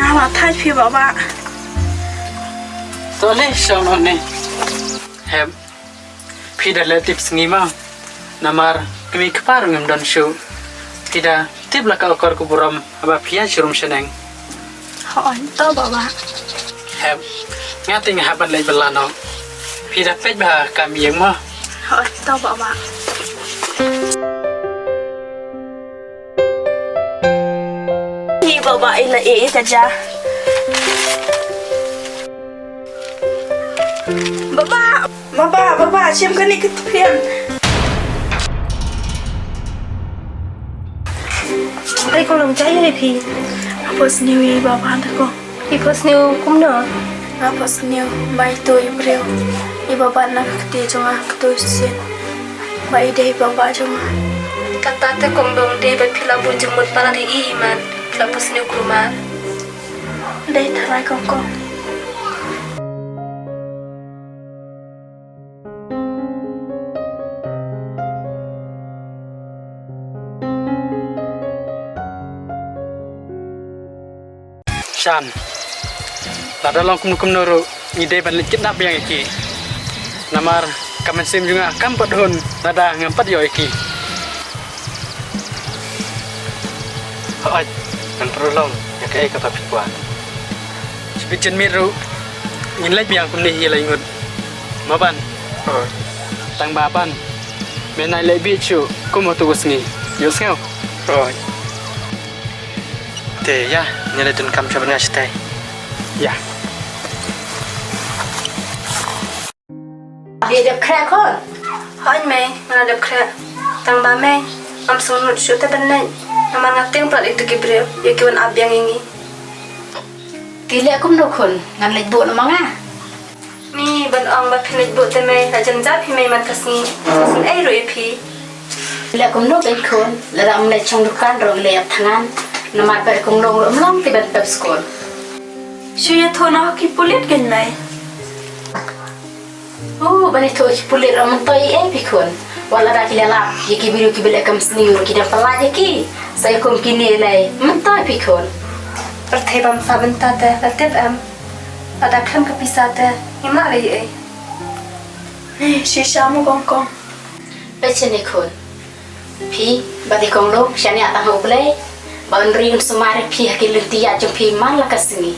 Nama thai phi baba. Tole sono ne. Heb. Pida le tips ngima. Namar kami kepar ngim don show. Tidak tip la ka okor kuburam aba pian shurum seneng. Hỏi to baba. Heb. Ngati ngahaban le belano. Pida pej ba kam yeng mo. Hỏi to baba. Hi baba ila saja. Baba, cium kan ikut pian. Đây con làm cháy này thì Apa seniwi baba tako? thì first new cũng nữa Apa seniw bai tu ibreu. I baba nak kete jonga ketu sien. Bai dei baba jonga. kata te kong dong de ba phila bu jumut para di iman phila first new kurma Dei tharai kong. Shan. Lada long kum noro ide ban licit nap yang iki. Namar kamen sim juga kam padhon nada ngampat yo iki. Hai, kan prolong ya kai kata pikwa. Sepijen miru ngin lek biang kum ni hi lai ngut. Maban. Tang baban. Menai le bichu kum otus ni. Yo sngau. Te ya, nyala tun kam siya nga stay. Ya. dia đẹp khẽ con Hỏi mẹ, mana đẹp kre. Tang ba mẹ, am sunut shu te ben nei. Nama ngating plat itu gibreu. Ya kiwan abyang ingi. kỳ lệ cũng đâu khôn ngăn lệch bộ nó mang à Mi ban ong ba phinet bu te me la janjat phi me man kasni. Sun ai roi phi. kỳ lệ cũng đâu cái khôn là làm lệch trong dukan rồi lệ thằng ăn nó mà phải cùng lông lỗm lông thì bật tập school Shu ya thona ki pulit gen nai. bani thôi pulir orang toi pi khôn wala ra kỳ lệ lap ye ki biru ki bele kam sniur ki da pala ye ki sai kom kini lai man toi pi khôn Perthebam sabenta te la tep am. Ada kham ka pisate. Ima lai ai. Shisha mo kong. bây giờ này khôn pi badi kong lông xanh ya tang hộp lấy bạn riêng semari pi ki lentia trong pi man la kasini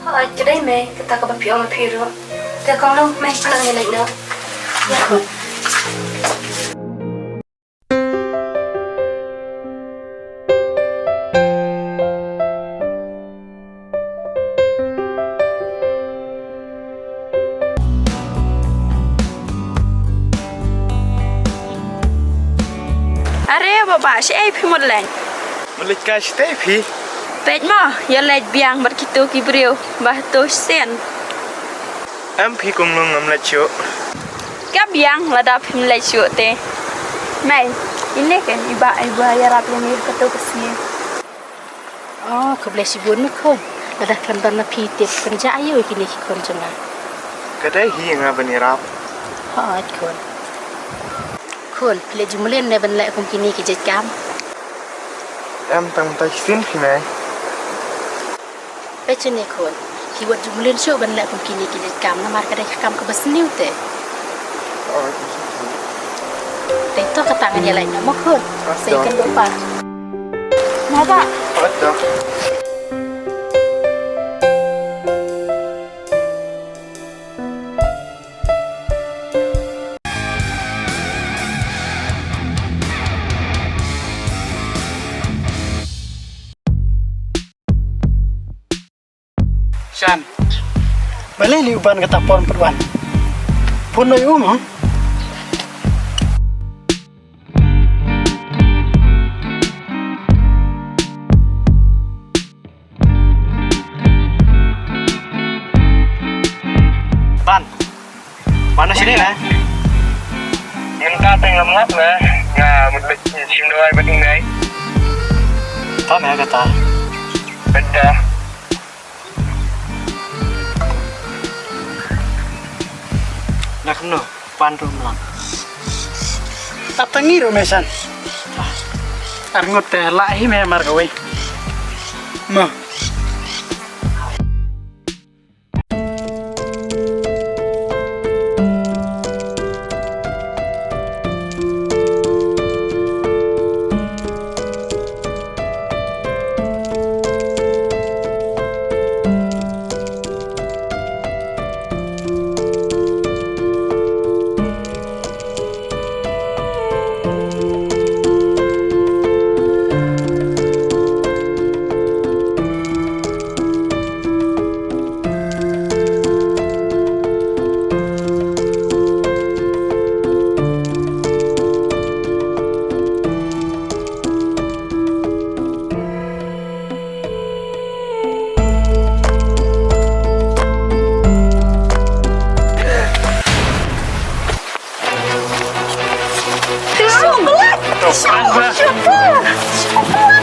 Hỏi cho đây mẹ, kita ka ba phi ong phi ro. Te kong long mẹ pana ngai lai no. khôn Are baba, si ai phi một leng. Melika stay pi. Pej mo, ya lai biang bar kitu ki breu, bah to sen. Am pi kong long am la chu. Ka biang la da phim lai chu te. Mai, ini kan iba ya rap yang ni ketu kesini. oh kebelah si bun khôn là đặt làm đơn là phi tiệp phân giải yêu cái này khôn chẳng là Kadai hi nga banirap. họ khôn lấy chúng lên này bên lại không kini cái chết cam Am tang tai sin pi nai. bây giờ này khôn khi buat chúng lên show bên lại không kini cái chết cam nó mar cái cam cái bớt níu te te to cái tangan dia lain nó mất khôn xây cái đồ pa Maba, Ada. Shan. Balik liuban kata pon perwan. Pun noi hả? Ban. Mana sini lah? Mình ta tên làm ngốc nè, nhà mình bị chim đôi bên này, Tahu ya kata. bên đó. Nak no pan rum lang. Tatangi rumesan. Arngot teh lahi me mar gawe. Mo. tuh. Pan ba?